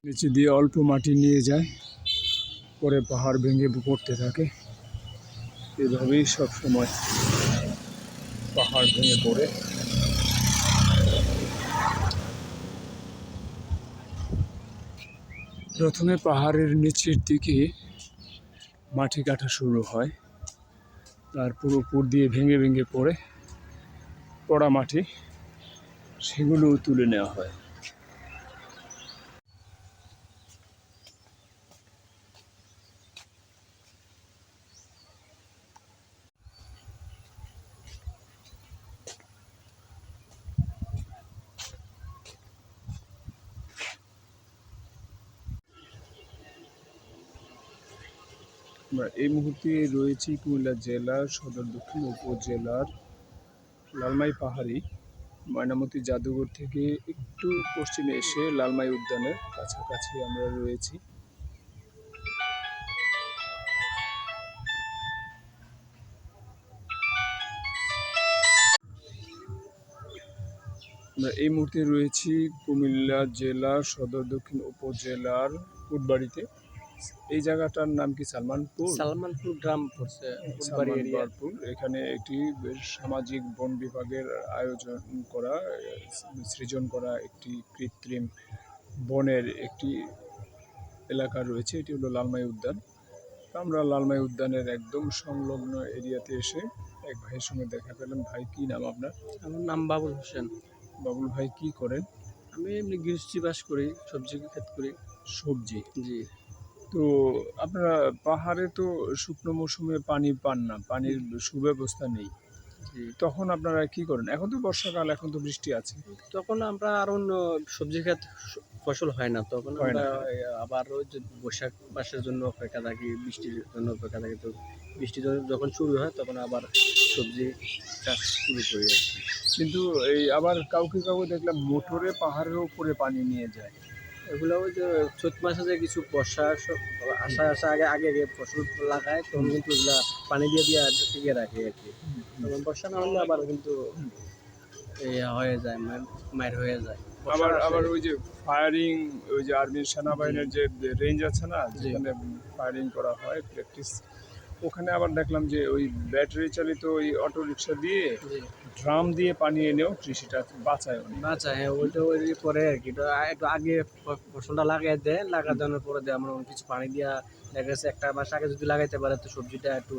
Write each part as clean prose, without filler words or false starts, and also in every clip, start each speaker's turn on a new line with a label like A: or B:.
A: নিচে দিয়ে অল্প মাটি নিয়ে যায়, পরে পাহাড় ভেঙে পড়তে থাকে। এভাবেই সব সময় পাহাড় ভেঙে পড়ে। প্রথমে পাহাড়ের নিচের দিকে মাটি কাটা শুরু হয়, তারপর উপর দিয়ে ভেঙে ভেঙে পড়া মাটি সেগুলো তুলে নেওয়া হয়। আমরা এই মুহূর্তে রয়েছি কুমিল্লা জেলার সদর দক্ষিণ উপজেলার লালমাই পাহাড়ি ময়নামতি জাদুঘর থেকে একটু পশ্চিমে এসে লালমাই উদ্যানের কাছাকাছি আমরা রয়েছি। আমরা এই মুহূর্তে রয়েছি কুমিল্লা জেলার সদর দক্ষিণ উপজেলার কোটবাড়িতে। এই জায়গাটার নাম কি?
B: সালমানপুর গ্রাম পড়ছে।
A: এখানে একটি সামাজিক বন বিভাগের আয়োজন করা, সৃজন করা একটি কৃত্রিম বনের একটি এলাকা রয়েছে। এটি হলো লালমাই উদ্যান। আমরা লালমাই উদ্যানের একদম সংলগ্ন এরিয়াতে এসে এক ভাইয়ের সঙ্গে দেখা পেলাম। ভাই, কি নাম আপনার?
B: আমার নাম বাবুল হোসেন।
A: বাবুল ভাই, কি করেন?
B: আমি এমনি গৃহস্থী বাস করি, সবজি ক্ষেত করি।
A: সবজি?
B: জি।
A: তো আপনারা পাহাড়ে তো শুকনো মৌসুমে পানি পান না, পানির সুব্যবস্থা নেই, তখন আপনারা কি করেন? এখন তো বর্ষাকাল, এখন তো বৃষ্টি আছে।
B: তখন আমরা আর অন্য সবজি ক্ষেত ফসল হয় না, তখন আমরা আবার ওই যে বৈশাখ মাসের জন্য অপেক্ষা থাকি, বৃষ্টির জন্য অপেক্ষা থাকি। তো বৃষ্টি যখন শুরু হয় তখন আবার সবজি চাষ শুরু করি আর কি।
A: কিন্তু এই আবার কাউকে দেখলাম মোটরে পাহাড়ের উপরে পানি নিয়ে যায়।
B: এগুলো ওই যে চৈত মাসে যে কিছু বর্ষা আসা আগে ফসল লাগায়, তখন কিন্তু এগুলা পানি দিয়ে টিকিয়ে রাখে আর কি। তখন বর্ষা না হলে আবার কিন্তু হয়ে যায়, মায়ের হয়ে যায়।
A: আবার ওই যে ফায়ারিং, ওই যে আর্মির সেনাবাহিনীর যে রেঞ্জ আছে না, যেখানে ফায়ারিং করা হয় প্র্যাকটিস, ওখানে আবার দেখলাম যে ওই ব্যাটারি চালিত ওই অটো রিক্সা দিয়ে ড্রাম দিয়ে পানি এনেও কৃষিটা বাঁচায়।
B: হ্যাঁ, ওইটা ওই পরে আর কি একটু আগে ফসলটা লাগাই দেয়, লাগানোর পরে আমরা কিছু পানি দিয়া দেখা গেছে একটা মাস আগে যদি লাগাইতে পারে তো সবজিটা একটু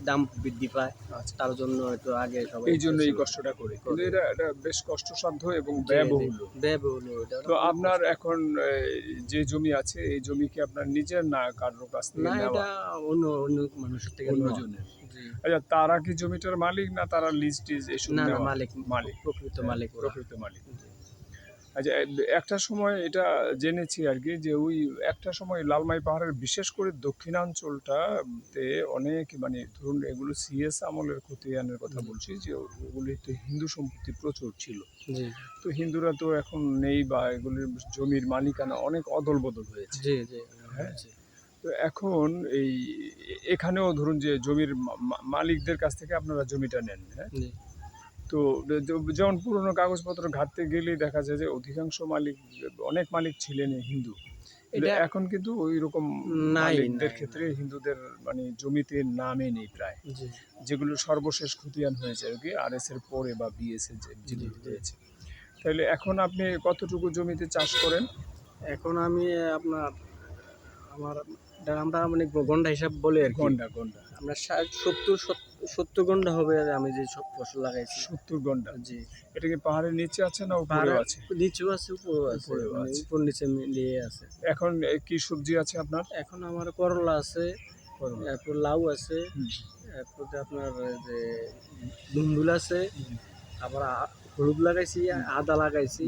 B: দাম বৃদ্ধি পায়। তার জন্য একটু আগে সবাই
A: এই জন্য এই কষ্টটা করি। কিন্তু এটা বেশ কষ্টসাধ্য এবং ব্যয়বহুল। তো আপনার এখন যে জমি আছে, এই জমি কি আপনার নিজের না কারোর কাছ থেকে নেওয়া?
B: না, এটা অন্য মানুষের থেকে
A: অন্যজনের। আচ্ছা, তারা কি জমিটার মালিক না তারা লিজ টিজ এসব?
B: না, মালিক, প্রকৃত মালিক।
A: আচ্ছা, একটা সময় এটা জেনেছি আর কি, যে ওই একটা সময় লালমাই পাহাড়ের বিশেষ করে দক্ষিণাঞ্চলটাতে অনেক, মানে ধরুন এগুলো সিএস আমলের খতিয়ানের কথা বলছি, যে ওগুলিতে হিন্দু সম্পত্তি প্রচুর ছিল। তো হিন্দুরা তো এখন নেই, বা এগুলির জমির মালিকানা অনেক অদল বদল হয়েছে। হ্যাঁ, তো এখন এখানেও ধরুন যে জমির মালিকদের কাছ থেকে আপনারা জমিটা নেন। হ্যাঁ, তো যেমন পুরোনো কাগজপত্র ঘাটতে গেলেই দেখা যায় যে অধিকাংশ অনেক মালিক ছিলেন হিন্দু। এখন কিন্তু ওই রকম মালিকদের ক্ষেত্রে হিন্দুদের মানে জমিতে নামে নেই প্রায়, যেগুলো সর্বশেষ খতিয়ান হয়েছে আর কি RS এর পরে বা BS এর যেগুলো হয়েছে। তাহলে এখন আপনি কতটুকু জমিতে চাষ করেন?
B: এখন আমি আমরা মানে গন্ডা হিসাব বলে আর কি।
A: গন্ডা
B: আমরা 70 গন্ডা হবে আমি যে সব ফসল লাগাইছি।
A: 70 গন্ডা? জি। এটা কি পাহাড়ের নিচে আছে না উপরেও আছে?
B: নিচেও আছে, উপরেও আছে, উপর নিচে মিলিয়ে আছে।
A: এখন কি সবজি আছে আপনার?
B: এখন আমার করলা আছে, এরপর লাউ আছে, এরপর আপনার যে ধুন্দুল আছে, আবার হলুদ লাগাইছি, আদা লাগাইছি,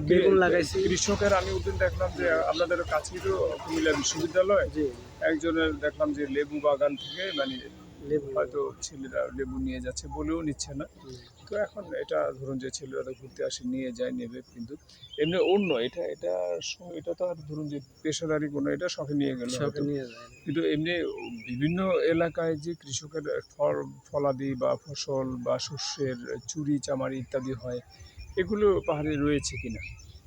B: বেগুন লাগাইছি।
A: কৃষকের আমি ওদিন দেখলাম যে আপনাদের কাছেই তো কুমিল্লা বিশ্ববিদ্যালয়, একজনের দেখলাম যে লেবু বাগান থেকে, মানে হয়তো ছেলেরা লেবু নিয়ে যাচ্ছে, বলেও নিচ্ছে না। তো এখন এটা ধরুন যে ছেলেরা ঘুরতে আসে, নিয়ে যায়, নেবে, কিন্তু এমনি অন্য এটা তো আর ধরুন যে পেশাদারি কোনো, এটা শখে নিয়ে গেল, কিন্তু এমনি বিভিন্ন এলাকায় যে কৃষকের ফলাদি বা ফসল বা শস্যের চুরি চামারি ইত্যাদি হয়, এগুলো পাহাড়ে রয়েছে কিনা?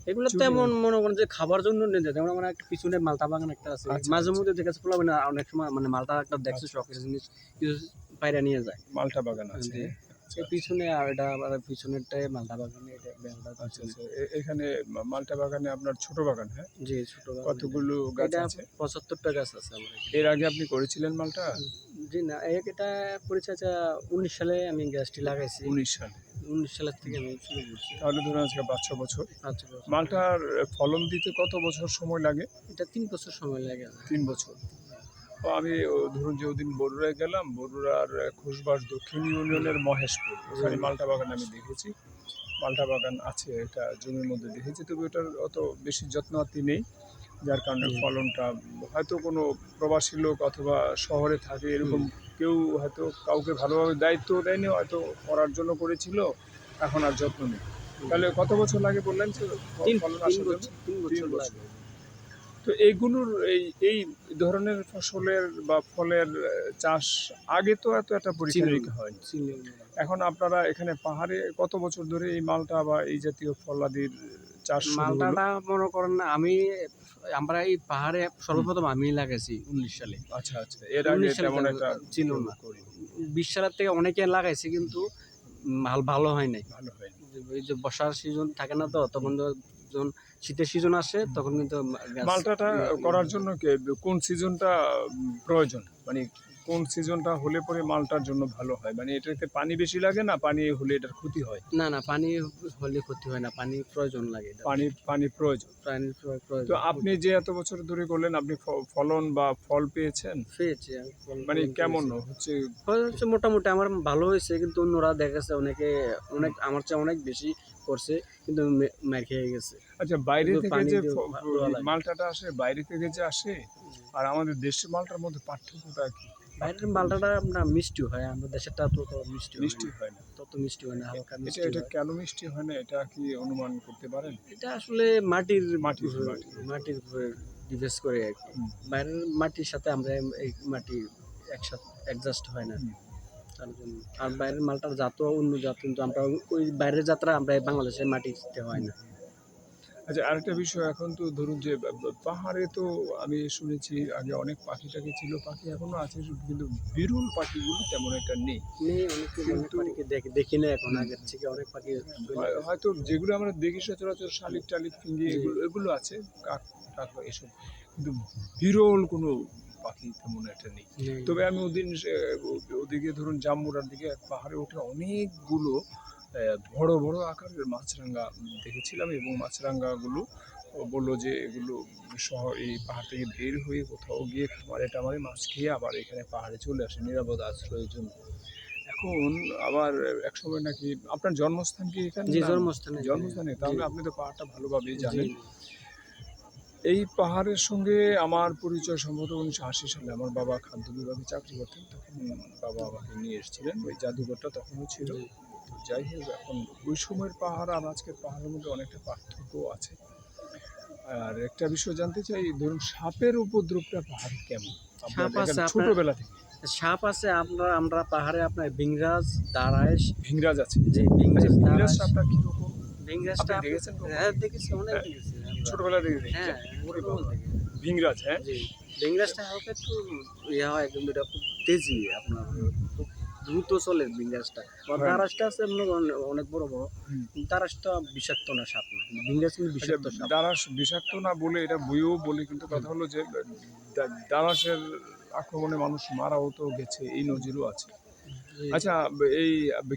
B: এগুলো তো
A: চুরি
B: এমন
A: হয়।
B: মনে করেন যে খাবার জন্য নিয়ে যায়, যেমন আমার একটা পিছনে মালটা বাগান একটা আছে,
A: আচ্ছা,
B: মাঝে
A: আচ্ছা।
B: মধ্যে দেখেছে পোলাবে না, অনেক সময় মানে মালটা একটা দেখছে
A: আচ্ছা,
B: শখের জিনিস কিছু পায়রা নিয়ে যায়।
A: মালটা বাগান আছে,
B: জি,
A: হ্যাঁ? আচ্ছা,
B: এই
A: আচ্ছা।
B: পিছনে আর এটা আবার পিছনেরটাই মালটা বাগান, এটা বেলটার
A: আচ্ছা,
B: পিছনে।
A: আচ্ছা। এখানে মালটা বাগানে আপনার ছোট বাগান, হ্যাঁ?
B: জি, ছোট বাগান এটা।
A: কতগুলো গাছ
B: এটা
A: আছে?
B: ৭৫টা গাছ আছে আমার এখানে।
A: এর আগে আপনি করেছিলেন মালটা?
B: জি না, এটা পরিচর্যা ১৯ সালে আমি গাছটি লাগাইছি।
A: ১৯ সালে।
B: ১৯ সালের থেকে আমি শুরু করছি।
A: তাহলে ধরুন আজকে ৫-৬ বছর।
B: আচ্ছা, বছর।
A: মালটার ফলন দিতে কত বছর সময় লাগে?
B: এটা ৩ বছর সময় লাগে আমার।
A: ৩ বছর। তো আমি ধরুন যে ওদিন বরুড়ায় গেলাম, বরুড়ার খুশবাস দক্ষিণ ইউনিয়নের মহেশপুর। ওখানে মালটা বাগান আমি দেখেছি। মালটা বাগান আছে, এটা জমির মধ্যে দেখেছি। তবে ওটার অত বেশি যত্নআত্তি নেই। যার কারণে
B: হুম,
A: ফলনটা হয়তো কোনো প্রবাসী লোক অথবা শহরে থাকে এরকম
B: হুম,
A: কেউ হয়তো কাউকে ভালোভাবে দায়িত্বও দেয়নি, হয়তো করার জন্য করেছিল, এখন আর যত্ন নেই।
B: হুম।
A: তাহলে কত বছর লাগে বললেন যে ফলন
B: ৩
A: আসার জন্য?
B: বছর ৩
A: ৩
B: বছর
A: বছর।
B: লাগে।
A: তো এইগুলোর এই ধরনের ফসলের বা ফলের চাষ আগে তো এত একটা পরীক্ষা
B: ছিল না,
A: নিরীক্ষা হয়নি।
B: ছিল না।
A: এখন আপনারা এখানে পাহাড়ে কত বছর ধরে এই মালটা বা এই জাতীয় ফলাদির চাষ শুরু হলো?
B: মালটাটা মনে করেন আমরা এই পাহাড়ে সর্বপ্রথম আমিই লাগাইছি ১৯ সালে।
A: আচ্ছা, আচ্ছা। এর আগে
B: ১৯ সালে
A: তেমন একটা
B: ছিল
A: কেউ
B: না।
A: করেনি।
B: ২০ সালের থেকে অনেকে লাগাইছে কিন্তু মাল ভালো হয় নাই।
A: ভালো হয়নি।
B: এই যে বর্ষার সিজন থাকে না তো, তখন যখন শীতের সিজন আসে তখন কিন্তু গাছ
A: মালটাটা করার জন্য কোন সিজনটা প্রয়োজন? মানে কোন সিজনটা হলে পরে মালটার জন্য ভালো হয়? মানে এটাতে পানি বেশি লাগে না পানি হলে এটার ক্ষতি হয়?
B: না, না, পানি হলে ক্ষতি হয় না। পানি প্রয়োজন লাগে এটা।
A: পানি প্রয়োজন।
B: পানির
A: তো
B: প্রয়োজন।
A: আপনি যে এত বছর ধরে করলেন আপনি ফলন বা ফল পেয়েছেন?
B: পেয়েছি আমি ফল
A: মানে
B: ফলন
A: কেমন
B: পেয়েছি।
A: হচ্ছে?
B: ফল হচ্ছে মোটামুটি আমার ভালো হয়েছে, কিন্তু অন্যরা দেখা গেছে অনেক আমার চেয়ে অনেক বেশি করছে, কিন্তু মার খেয়ে গেছে।
A: আচ্ছা, বাইরে
B: কিন্তু
A: থেকে
B: পানি
A: যে
B: দিয়ে দেওয়া লাগে।
A: মালটাটা আসে, বাইরে থেকে যে আসে আর আমাদের দেশের মালটার মধ্যে পার্থক্যটা কি?
B: বাইরের
A: পার্থক্য
B: মালটাটা
A: বিষয়
B: আপনার মিষ্টি হয়, আমাদের দেশেরটা তত মিষ্টি হয়
A: মিষ্টি
B: না।
A: হয় না।
B: তত মিষ্টি হয় না, হালকা
A: এটা
B: মিষ্টি
A: এটা
B: হয়।
A: কেন মিষ্টি হয় না এটা কি অনুমান করতে পারেন?
B: এটা আসলে মাটির
A: মাটির
B: উপরে
A: মাটির
B: মাটির উপরে ডিপেন্ড করে আরকি।
A: হুম,
B: বাইরের মাটির সাথে আমরা এই মাটি একসাথে অ্যাডজাস্ট হয় না।
A: হুম।
B: তার জন্য। আর বাইরের মালটার জাতও অন্য জাত, কিন্তু আমরা ওই বাইরের জাতটা আমরা এই বাংলাদেশের মাটিতে হয় না।
A: আচ্ছা, আরেকটা বিষয়, এখন তো ধরুন যে পাহাড়ে তো আমি শুনেছি আগে অনেক পাখি-টাখি ছিল, পাখি এখনো আছে কিন্তু বিরল পাখিগুলো তেমন একটা নেই।
B: অনেক
A: কিন্তু
B: পাখিকে দেখি না এখন,
A: হুম,
B: আগের থেকে অনেক পাখি চলে গেছে।
A: হয়তো যেগুলো আমরা দেখি সচরাচর শালিক-টালিক, ফিঙে
B: জি,
A: এগুলো আছে, কাক টাক এসব। কিন্তু বিরল কোনো পাখি তেমন একটা নেই।
B: নেই।
A: তবে আমি ওদিন ওদিকে ধরুন জাম্বুরার দিকে এক পাহাড়ে উঠে অনেকগুলো বড় বড় আকারের মাছরাঙা দেখেছিলাম, এবং মাছরাঙাগুলো বললো যে এগুলো এই পাহাড় থেকে বের হয়ে কোথাও গিয়ে খামারে টামারে মাছ খেয়ে আবার এখানে পাহাড়ে চলে আসে নিরাপদ আশ্রয়ের জন্য। এখন আবার একসময় নাকি আপনার জন্মস্থান কি এখানে
B: জি,
A: না?
B: জন্মস্থানে এখানে।
A: জন্মস্থানে,
B: জি,
A: তাহলে আপনি তো পাহাড়টা ভালোভাবেই
B: জি,
A: জানেন। এই পাহাড়ের সঙ্গে আমার পরিচয় সম্ভবত ১৯৮০ সালে। আমার বাবা খাদ্য বিভাগে চাকরি করতেন। তখন বাবা আমাকে নিয়ে এসেছিলেন। ওই জাদুঘরটা তখনও ছিল।
B: জি।
A: তো যাই হোক, এখন ওই সময়ের পাহাড় আর আজকের পাহাড়ের মধ্যে অনেকটা পার্থক্য আছে। আর একটা বিষয় জানতে চাই, ধরুন সাপের উপদ্রবটা পাহাড়ে কেমন? আপনার
B: সাপ আছে
A: এখানে
B: আপনার,
A: ছোটবেলা থেকে?
B: সাপ আছে আমরা পাহাড়ে আপনার ভিংরাজ, দারাইশ।
A: ভিংরাজ আছে?
B: জি,
A: আচ্ছা,
B: ভিংরাজ,
A: ভিংরাজ
B: দারাইশ।
A: সাপটা কিরকম?
B: ভিংরাজটা
A: আপনি দেখেছেন কখনো?
B: হ্যাঁ, দেখেছি, অনেক
A: হ্যাঁ?
B: দেখেছি আমরা।
A: ছোটবেলা থেকে
B: হ্যাঁ,
A: দেখেছেন? ওরে
B: ছোটবেলা
A: বাবা!
B: থেকে।
A: ভিংরাজ, হ্যাঁ?
B: জি, ভিংরাজটা হালকা একটু হয়, কিন্তু এটা খুব তেজি আপনার,
A: হুম,
B: খুব দ্রুত চলে ভিংরাজটা। আর
A: ভয়ানক।
B: দারাজটা আছে মনে করেন অনেক বড় বড়।
A: হুম।
B: দারাজটা বিষাক্ত না, সাপ না। ভিংরাজ কিন্তু
A: আচ্ছা,
B: বিষাক্ত সাপ।
A: দারাস বিষাক্ত না বলে এটা বইয়েও বলে, কিন্তু
B: হুম,
A: কথা হলো যে দারাসের আক্রমণে মানুষ মারাও তো গেছে, এই নজিরও আছে।
B: জি।
A: আচ্ছা, এই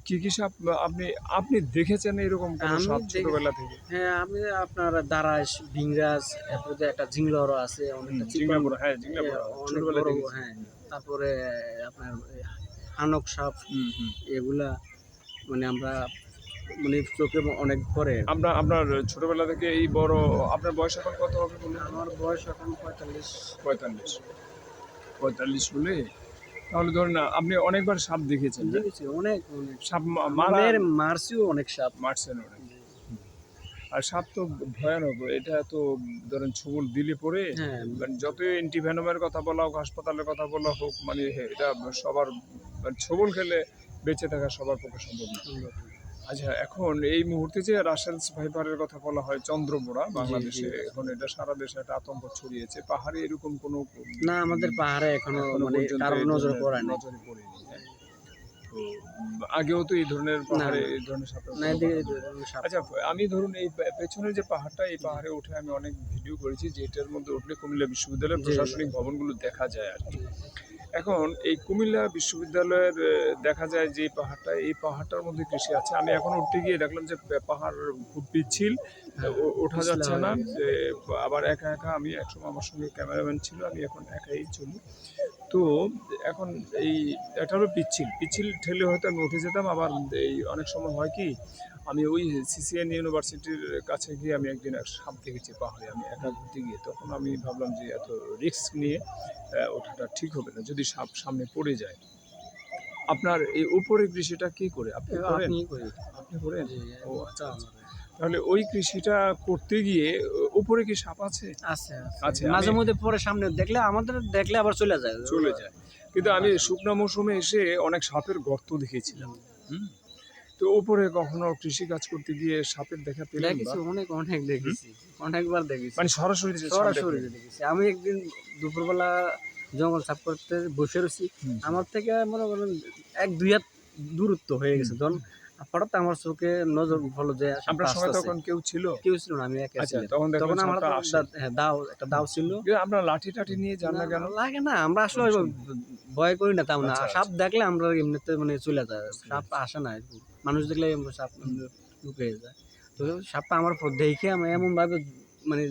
A: কি সাপ আপনি আপনি দেখেছেন এরকম কোনো
B: আমি
A: সাপ
B: দেখেছি,
A: ছোটবেলা থেকে?
B: হ্যাঁ, আমি আপনার দারাইশ, ভিংরাজ, এরপর যে একটা জিংলরও আছে, অনেকটা চিকন,
A: জিংলাপোড়া, হ্যাঁ,
B: এ
A: জিংলাপোড়া
B: অনেক
A: ছোটবেলায়
B: বড়,
A: দেখেছি।
B: হ্যাঁ। তারপরে আপনার হানক সাপ,
A: হুম, হুম।
B: এগুলা মানে আমরা মানে চোখে অনেক পরে।
A: আপনার ছোটবেলা থেকে এই বড়, আপনার বয়স এখন কত হবে বলুন তো?
B: আমার বয়স এখন ৪৫।
A: ৪৫। ৪৫ হলে তাহলে ধরুন না আপনি অনেকবার সাপ দেখেছেন, হ্যাঁ?
B: দেখেছি অনেক, অনেক।
A: সাপ
B: আমার
A: মারা
B: মেয়ের মারছিও অনেক সাপ।
A: মারছেন অনেক। আর সাপ তো ভয়ানক। এটা তো ধরেন ছোবল দিলে পরে
B: হ্যাঁ,
A: মানে যতই অ্যান্টিভেনমের কথা বলা হোক, হাসপাতালের কথা বলা হোক, মানে এটা সবার মানে ছোবল খেলে বেঁচে থাকা সবার পক্ষে সম্ভব না।
B: সুন্দর।
A: আচ্ছা, এখন এই মুহূর্তে যে রাসেলস ভাইপারের কথা বলা হয় চন্দ্রবোড়া
B: জি, জি।
A: বাংলাদেশে, এখন এটা সারা দেশে একটা আতঙ্ক ছড়িয়েছে। পাহাড়ে এরকম কোনো
B: না, আমাদের পাহাড়ে এখনো
A: এখনো
B: মানে
A: পর্যন্ত
B: কারোর
A: এই
B: নজরে
A: ধরনের
B: পড়ে নাই।
A: নজরে পড়েনি। হ্যাঁ। তো আগেও তো এই ধরনের
B: না,
A: পাহাড়ে
B: না।
A: এই ধরনের সাপের
B: না,
A: কোনো
B: এদিকে
A: বাধা নেই।
B: সাপ
A: আচ্ছা, আমি ধরুন এই পেছনের যে পাহাড়টা, এই পাহাড়ে উঠে আমি অনেক ভিডিও করেছি যে এটার মধ্যে উঠলে কুমিল্লা বিশ্ববিদ্যালয়ের
B: জি,
A: প্রশাসনিক ভবনগুলো দেখা যায় আর কি।
B: জি।
A: এখন এই কুমিল্লা বিশ্ববিদ্যালয়ের দেখা যায় যে পাহাড়টা, এই পাহাড়টার মধ্যে কৃষি আছে। আমি এখন উঠতে গিয়ে দেখলাম যে পাহাড় খুব পিচ্ছিল,
B: হ্যাঁ,
A: ওঠা
B: পিছলা
A: যাচ্ছে
B: হয়ে
A: না।
B: গেছে।
A: আবার একা একা আমি, একসময় আমার সঙ্গে ক্যামেরাম্যান ছিল, আমি এখন একাই চলি। তো এখন এই এটা হলো পিচ্ছিল পিচ্ছিল ঠেলে হয়তো আমি উঠে যেতাম। আবার এই অনেক সময় হয় কি, আমি ওই সিসিএন ইউনিভার্সিটির কাছে গিয়ে আমি একদিন এক সাপ দেখেছি পাহাড়ে, আমি একা ঘুরতে গিয়ে। তখন আমি ভাবলাম যে এত রিস্ক নিয়ে ওঠাটা ঠিক হবে না, যদি সাপ সামনে পড়ে যায়। আপনার এই উপরে কৃষিটা কি করে আপনি করেন?
B: আপনি করেন?
A: আপনি করেন?
B: জি,
A: ও
B: এটা
A: আচ্ছা, আচ্ছা।
B: আমাদের
A: তাহলে ওই কৃষিটা করতে গিয়ে উপরে কি সাপ আছে?
B: আছে, আছে।
A: আছে,
B: মাঝে
A: আমি
B: মধ্যে পরে সামনে দেখলে আমাদের দেখলে আবার চলে যায়।
A: চলে যায়। কিন্তু আমি
B: বাসা
A: শুকনা মৌসুমে এসে অনেক সাপের গর্ত দেখেছিলাম। হুম। তো উপরে কখনো কৃষি কাজ করতে গিয়ে সাপের দেখা পেলেন বা
B: দেখেছি, অনেক, অনেক দেখেছি। অনেকবার দেখেছি।
A: মানে সরাসরি যে সাপ
B: সরাসরি
A: দেখলেন?
B: দেখেছি। আমি একদিন দুপুরবেলা জঙ্গল সাফ করতে বসে রয়েছি।
A: হুম,
B: আমার থেকে মনে করেন ১-২ হাত দূরত্ব হয়ে গেছে।
A: হুম।
B: তখন হঠাৎ আমার চোখে নজর পড়লো যে সাপটা
A: আপনার সঙ্গে
B: আসতেছে।
A: তখন কেউ ছিল?
B: কেউ ছিল না, আমি একা
A: আচ্ছা,
B: ছিলাম।
A: তখন দেখলেন
B: তখন আমার
A: সাপটা
B: হাতে
A: আসে।
B: হ্যাঁ, দাও, একটা দাও ছিল।
A: কিন্তু আপনার লাঠি টাঠি নিয়ে যান না কেন?
B: লাগে না, আমরা আসলে
A: সমস্যা নেই।
B: ভয় করি না তেমন না।
A: আচ্ছা,
B: সাপ
A: আচ্ছা।
B: দেখলে আমরা এমনিতে মানে চলে যায়।
A: বুঝতে
B: সাপ
A: পেরেছি।
B: আসে না এরকম। মানুষ দেখলে সাপ লুকিয়ে যায়। তো সাপটা আমার দেখে আমি এমনভাবে মানে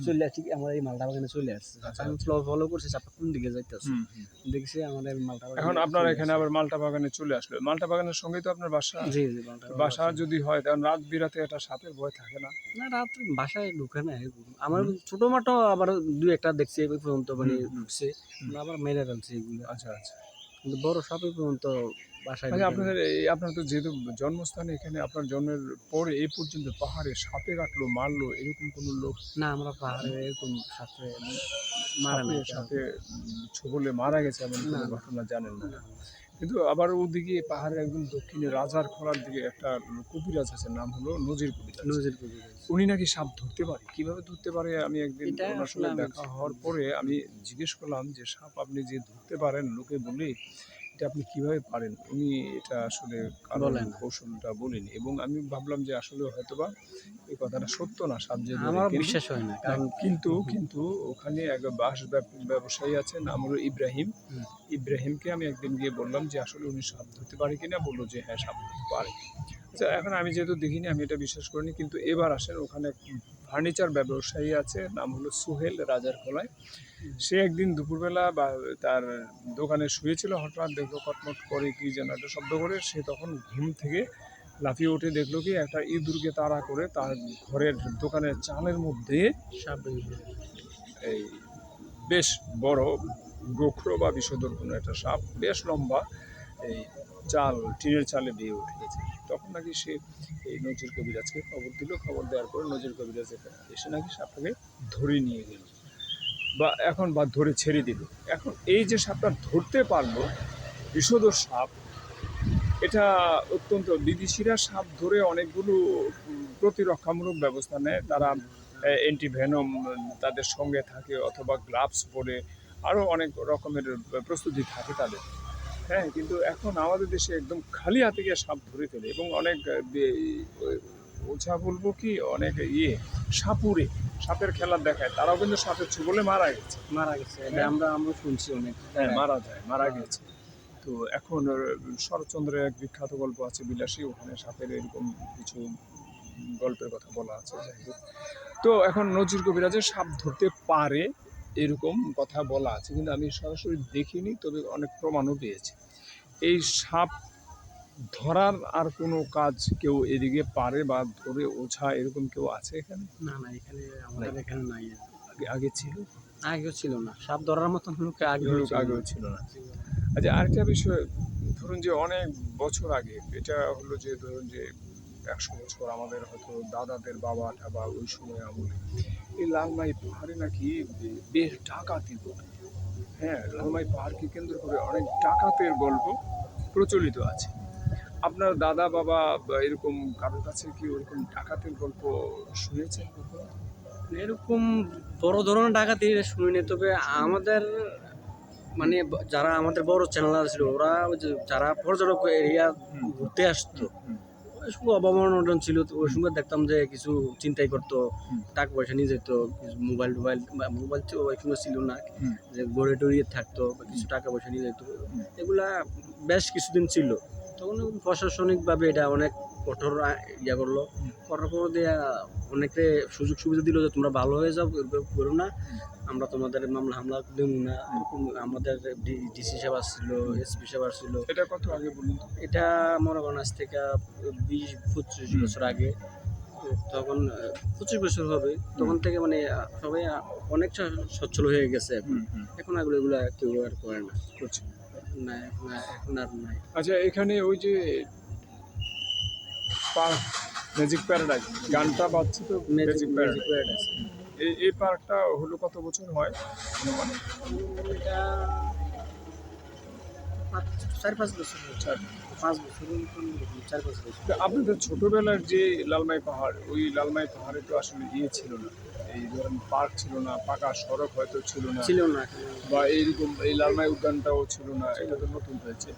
B: চলে আসছি, আমার এই মালটা বাগানে চলে আসছে।
A: আচ্ছা,
B: আমি
A: আচ্ছা।
B: ফলো করছি সাপটা কোন দিকে যাইতেছে।
A: হুম, হুম।
B: দেখছি আমার এই মালটা
A: এখন
B: বাগানে
A: আপনার
B: চলে
A: এখানে
B: আসছে।
A: আবার মাল্টা বাগানে চলে আসলো। মাল্টা বাগানের সঙ্গেই তো আপনার বাসা।
B: জি, জি, মালটা
A: তো
B: বাগান
A: বাসা
B: আছে।
A: যদি হয় তখন রাত বিরাতে একটা সাপের ভয় থাকে না?
B: না, রাত বাসায় ঢুকে না এরকম। আমার
A: হুম,
B: ছোট-মোটো আবার ২-১ টা দেখছি এই পর্যন্ত মানে
A: হুম, হুম,
B: ঢুকছে।
A: হুম।
B: আবার মেরে ফেলছে এগুলো।
A: আচ্ছা, আচ্ছা।
B: কিন্তু বড় সাপ এই পর্যন্ত বাসায়
A: আচ্ছা,
B: ঢুকে না।
A: আপনাদের এই আপনার তো যেহেতু জন্মস্থান এখানে, আপনার জন্মের পরে এই পর্যন্ত পাহাড়ে সাপে কাটলো, মারলো এরকম কোনো লোক
B: না, আমরা পাহাড়ে এরকম সাপে মারে
A: সাপে
B: নাই কেউ।
A: সাপে ছোবলে মারা গেছে এমন
B: না,
A: কোনো
B: না,
A: ঘটনা জানেন না?
B: না।
A: কিন্তু আবার ওদিকে পাহাড়ের একদম দক্ষিণে রাজার খোলার দিকে একটা কবিরাজ আছে, নাম হলো নজির কবিরাজ।
B: নজির কবিরাজ।
A: উনি নাকি সাপ ধরতে পারে। কিভাবে ধরতে পারে, আমি একদিন
B: এটা
A: ওনার
B: আসলে
A: সঙ্গে
B: আমি
A: দেখা হওয়ার পরে আমি জিজ্ঞেস করলাম যে, "সাপ আপনি যে ধরতে পারেন লোকে বলে, এটা আপনি কিভাবে পারেন?" উনি এটা আসলে কারণ
B: বলে না।
A: কৌশলটা বলেনি, এবং আমি ভাবলাম যে আসলে হয়তোবা এই কথাটা সত্য না, সাপ যে ধরে।
B: আমারও
A: কিন্তু
B: বিশ্বাস হয় না।
A: হ্যাঁ,
B: কারণ
A: কিন্তু ওখানে এক ব্যবসায়ী আছে, নাম হলো ইব্রাহিম।
B: হুম,
A: ইব্রাহিমকে আমি একদিন গিয়ে বললাম যে আসলে উনি সাপ ধরতে পারে কিনা? বলল যে হ্যাঁ, সাপ ধরতে পারে। আচ্ছা, এখন আমি যেহেতু দেখিনি আমি এটা বিশ্বাস করিনি। কিন্তু এবার আসেন, ওখানে এক ফার্নিচার ব্যবসায়ী আছে, নাম হলো সোহেল, রাজারখোলায়। সে একদিন দুপুরবেলা তার দোকানে শুয়েছিল, হঠাৎ দেখলো কটমট করে কি যেন একটা শব্দ করে। সে তখন ঘুম থেকে লাফিয়ে উঠে দেখলো কি একটা ইঁদুরকে তাড়া করে তার ঘরের দোকানের চালের মধ্যে
B: সাপ
A: এই বেশ বড় গোখরো বা বিষধর কোনো একটা সাপ, বেশ লম্বা, এই টিনের চালে বেয়ে উঠে গেছে। তখন নাকি সে এই নজির কবিরাজকে খবর দিল। খবর দেওয়ার পরে নজির কবিরাজ এসে নাকি সাপটাকে ধরে নিয়ে গেল, বা ধরে ছেড়ে দিল। এখন এই যে সাপটা ধরতে পারলো, বিষধর সাপ, এটা অত্যন্ত, বিদেশিরা সাপ ধরে অনেকগুলো প্রতিরক্ষামূলক ব্যবস্থা নেয়। তারা অ্যান্টিভেনম তাদের সঙ্গে থাকে, অথবা গ্লাভস পরে আরও অনেক রকমের প্রস্তুতি থাকে তাদের। হ্যাঁ, কিন্তু এখন আমাদের দেশে একদম খালি হাতে গিয়ে সাপ ধরে ফেলে, এবং অনেক ওঝা বলবো কি, অনেক সাপুরে সাপের খেলা দেখায়, তারাও কিন্তু সাপের ছোবলে মারা গেছে।
B: মারা গেছে। এটা
A: হ্যাঁ,
B: আমরা শুনছি অনেক
A: হ্যাঁ,
B: জায়গায়।
A: মারা গেছে। তো এখন শরৎচন্দ্রের এক বিখ্যাত গল্প আছে বিলাসী, ওখানে সাপের এরকম কিছু গল্পের কথা বলা আছে, যাই হোক। তো এখন নজির কবিরাজের সাপ ধরতে পারে এরকম কথা বলা আছে, কিন্তু আমি সরাসরি দেখিনি, তবে অনেক প্রমাণও পেয়েছি। এই সাপ ধরার আর কোনো কাজ কেউ এদিকে পারে বা ধরে, ওঝা এরকম কেউ আছে এখানে?
B: না, না, এখানে আমাদের এখানে নাই।
A: আগে আগে ছিল?
B: আগেও ছিল না। সাপ ধরার মতন লোক আগেও
A: লোক
B: ছিল
A: আগেও
B: না।
A: ছিল না। আচ্ছা, আরেকটা বিষয়, ধরুন যে অনেক বছর আগে, এটা হলো যে ধরুন যে ১০০ বছর, আমাদের হয়তো দাদাদের বাবা ঠাবা ওই সময় আমলে এই লালমাই পাহাড়ে নাকি বেশ ডাকাতি হতো। হ্যাঁ, লালমাই পাহাড়কে কেন্দ্র করে অনেক ডাকাতের গল্প প্রচলিত আছে। আপনার দাদা বাবা বা এরকম কারোর কাছে কি ওরকম ডাকাতের গল্প শুনেছেন কখনো?
B: এরকম বড় ধরনের ডাকাতি শুনিনি, তবে আমাদের মানে যারা আমাদের বড় চ্যানেল ছিল ওরা ওই যে যারা পর্যটক এরিয়া ঘুরতে আসতো ওই সময় অবমাননা ছিল, তো ওই সময় দেখতাম যে কিছু চিন্তাই করতো,
A: হুম।
B: টাকা পয়সা নিয়ে যেত, কিছু মোবাইল টোবাইল মোবাইল তো ওই সময় ছিল না,
A: হুম।
B: যে গড়ে টড়িয়ে থাকতো বা কিছু টাকা পয়সা নিয়ে যেত, এগুলা বেশ কিছুদিন ছিল। তখন প্রশাসনিকভাবে এটা অনেক কঠোর ইয়া করলো, করার পর দিয়ে অনেকে সুযোগ সুবিধা দিল যে তোমরা ভালো হয়ে যাও, এরকম করো না, আমরা তোমাদের মামলা হামলা দেব না, এরকম আমাদের ডিসি সাহেব আসছিল, এসপি সাহেব আসছিল।
A: এটা কত আগে বলুন তো?
B: এটা মনে করেন আজ থেকে 20-25 বছর আগে, তখন 25 বছর হবে, তখন থেকে মানে সবাই অনেক সচ্ছল হয়ে গেছে এখন। এখন এগুলা কেউ আর করে না,
A: করছি।
B: না এখন আর নাই।
A: আচ্ছা, এখানে ওই যে পার্ক ম্যাজিক প্যারাডাইস গানটা বাজছে তো,
B: magic
A: magic
B: magic
A: paradise,
B: word আছে।
A: এই পার্কটা হলো কত বছর হয় অনুমানিক?
B: এটা 4-5 বছর,
A: আচ্ছা,
B: 5 বছর, 4-5 বছর।
A: তো আপনাদের ছোটবেলার যে লালমাই পাহাড়, ওই লালমাই পাহাড়ে তো আসলে ইয়ে ছিল না, এই ধরেন পার্ক ছিল না, পাকা সড়ক হয়তো ছিল না,
B: ছিল না,
A: বা এইরকম এই লালমাই উদ্যানটাও ছিল না, এটা তো নতুন হয়েছে।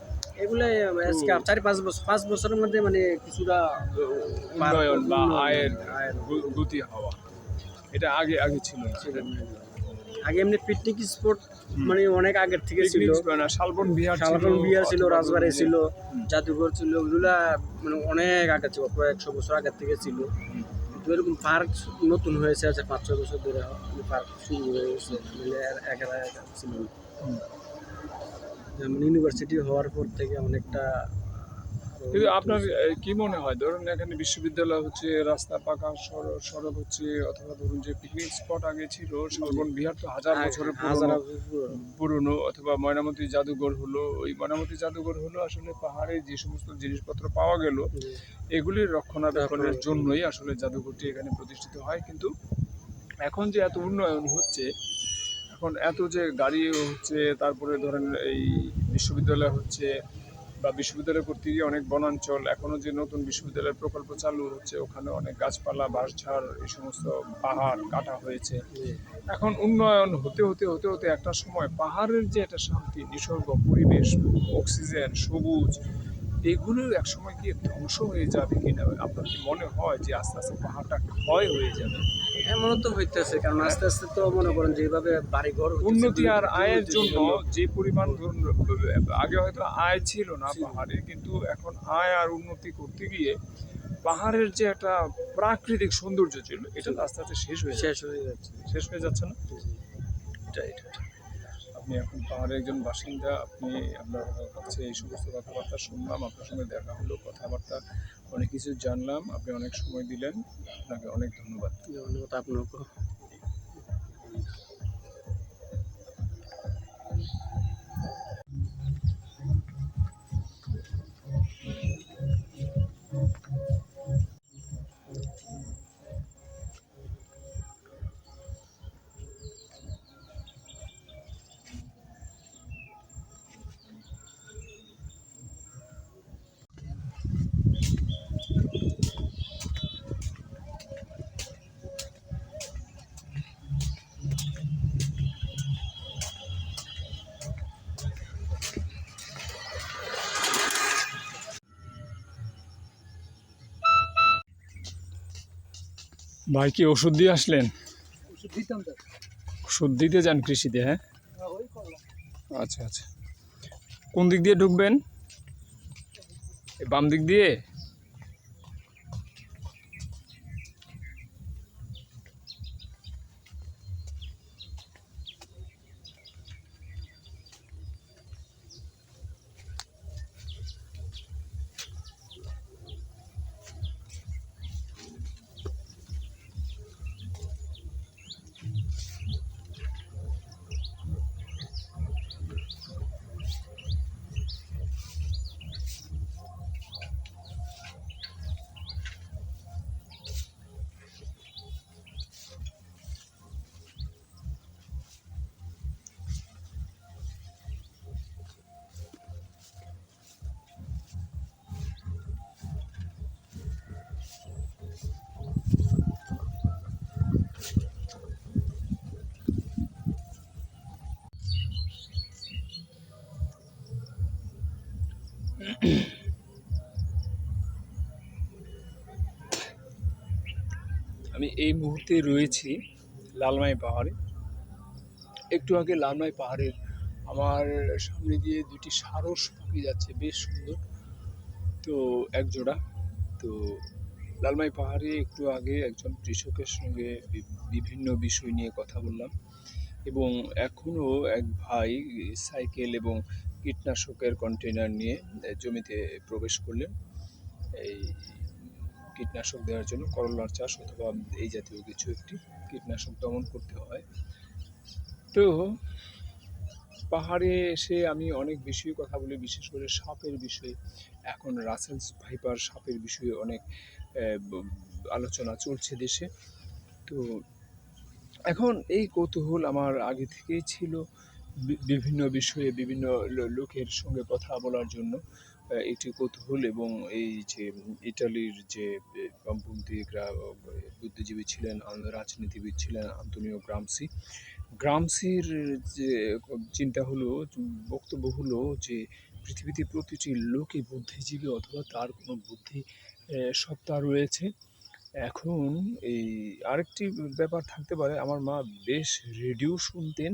B: এগুলো আজকে 4-5 বছর, 5 বছরের মধ্যে মানে কিছুটা
A: উন্নয়ন বা আয়ের
B: আয়ের
A: গতি হওয়া, এটা আগে আগে ছিল না।
B: ছিল না। আগে এমনি পিকনিক স্পট মানে অনেক আগের থেকে ছিল,
A: পিকনিক স্পট না, শালবন বিহার ছিল,
B: শালবন বিহার ছিল,
A: অথবা
B: রাজবাড়ি
A: ধরুন যে-
B: ছিল,
A: হুম।
B: জাদুঘর ছিল, ওগুলা মানে অনেক আগে ছিল, প্রায় 100 বছর আগের থেকে ছিল। কিন্তু এরকম পার্ক নতুন হয়েছে আছে 5-6 বছর ধরে, পার্ক শুরু হয়েছে, একের ছিল না।
A: হুম।
B: যেমন ইউনিভার্সিটি হওয়ার পর থেকে অনেকটা
A: কিন্তু আপনার কি মনে হয়, ধরুন এখানে বিশ্ববিদ্যালয় হচ্ছে, রাস্তা পাকা, সড়ক হচ্ছে, অথবা ধরুন যে পিকনিক স্পট আগে ছিল, শালবন বিহার তো হাজার বছরের পুরনো, পুরনো, অথবা ময়নামতি জাদুঘর হলো, ওই ময়নামতি জাদুঘর হলো আসলে পাহাড়ে যে সমস্ত জিনিসপত্র পাওয়া গেল এগুলির রক্ষণাবেক্ষণের জন্যই আসলে জাদুঘরটি এখানে প্রতিষ্ঠিত হয়। কিন্তু এখন যে এত উন্নয়ন হচ্ছে, এখন এত যে গাড়ি হচ্ছে, তারপরে ধরেন এই বিশ্ববিদ্যালয় হচ্ছে, বা বিশ্ববিদ্যালয় কর্তৃক অনেক বনাঞ্চল, এখনও যে নতুন বিশ্ববিদ্যালয়ের প্রকল্প চালু হচ্ছে ওখানে অনেক গাছপালা, বাঁশঝাড়, এই সমস্ত পাহাড় কাটা হয়েছে। এখন উন্নয়ন হতে হতে হতে হতে একটা সময় পাহাড়ের যে একটা শান্তি, নিসর্গ পরিবেশ, অক্সিজেন, সবুজ, এগুলো এক সময় গিয়ে ধ্বংস হয়ে যাবে কিনা আপনার কি মনে হয় যে আস্তে আস্তে পাহাড়টা ক্ষয় হয়ে যাবে?
B: এমনও তো হইতেছে, কারণ আস্তে আস্তে তো মনে করেন যেভাবে বাড়ি ঘর
A: উন্নতি আর আয়ের জন্য যে পরিমাণ ধরুন, আগে হয়তো আয় ছিল না পাহাড়ে, কিন্তু এখন আয় আর উন্নতি করতে গিয়ে পাহাড়ের যে একটা প্রাকৃতিক সৌন্দর্য ছিল এটা তো আস্তে আস্তে শেষ হয়ে
B: শেষ হয়ে যাচ্ছে।
A: যাচ্ছে না? এটা আপনি এখন পাহাড়ের একজন বাসিন্দা, আপনি আপনার কাছে এই সমস্ত কথাবার্তা শুনলাম, আপনার সঙ্গে দেখা হলো, কথাবার্তা অনেক কিছু জানলাম, আপনি অনেক সময় দিলেন, আপনাকে অনেক ধন্যবাদ।
B: ধন্যবাদ আপনাকে।
A: ভাই কি ওষুধ দিয়ে আসলেন? ওষুধ দিতে যান কৃষিতে? হ্যাঁ, আচ্ছা আচ্ছা। কোন দিক দিয়ে ঢুকবেন? বাম দিক দিয়ে? আমি এই মুহূর্তে রয়েছি লালমাই পাহাড়ে। একটু আগে লালমাই পাহাড়ের আমার সামনে দিয়ে দুটি সারস পাখি যাচ্ছে, বেশ সুন্দর। তো এক জোড়া। তো লালমাই পাহাড়ে একটু আগে একজন কৃষকের সঙ্গে বিভিন্ন বিষয় নিয়ে কথা বললাম, এবং এখনও এক ভাই সাইকেল এবং কীটনাশকের কন্টেনার নিয়ে জমিতে প্রবেশ করলেন এই কীটনাশক দেওয়ার জন্য। করলার চাষ অথবা এই জাতীয় কিছু একটি কীটনাশক দমন করতে হয়। তো পাহাড়ে এসে আমি অনেক বিষয়ে কথা বলি, বিশেষ করে সাপের বিষয়ে। এখন রাসেলস ভাইপার সাপের বিষয়ে অনেক আলোচনা চলছে দেশে। তো এখন এই কৌতূহল আমার আগে থেকেই ছিল বিভিন্ন বিষয়ে বিভিন্ন লোকের সঙ্গে কথা বলার জন্য। একটি কৌতূহল, এবং এই যে ইটালির যে বামপন্থী বুদ্ধিজীবী ছিলেন, রাজনীতিবিদ ছিলেন আন্তোনিও গ্রামসির যে চিন্তা হলো, বক্তব্য হলো যে পৃথিবীতে প্রতিটি লোকই বুদ্ধিজীবী অথবা তার কোনো বুদ্ধি সত্তা রয়েছে। এখন এই আরেকটি ব্যাপার থাকতে পারে, আমার মা বেশ রেডিও শুনতেন।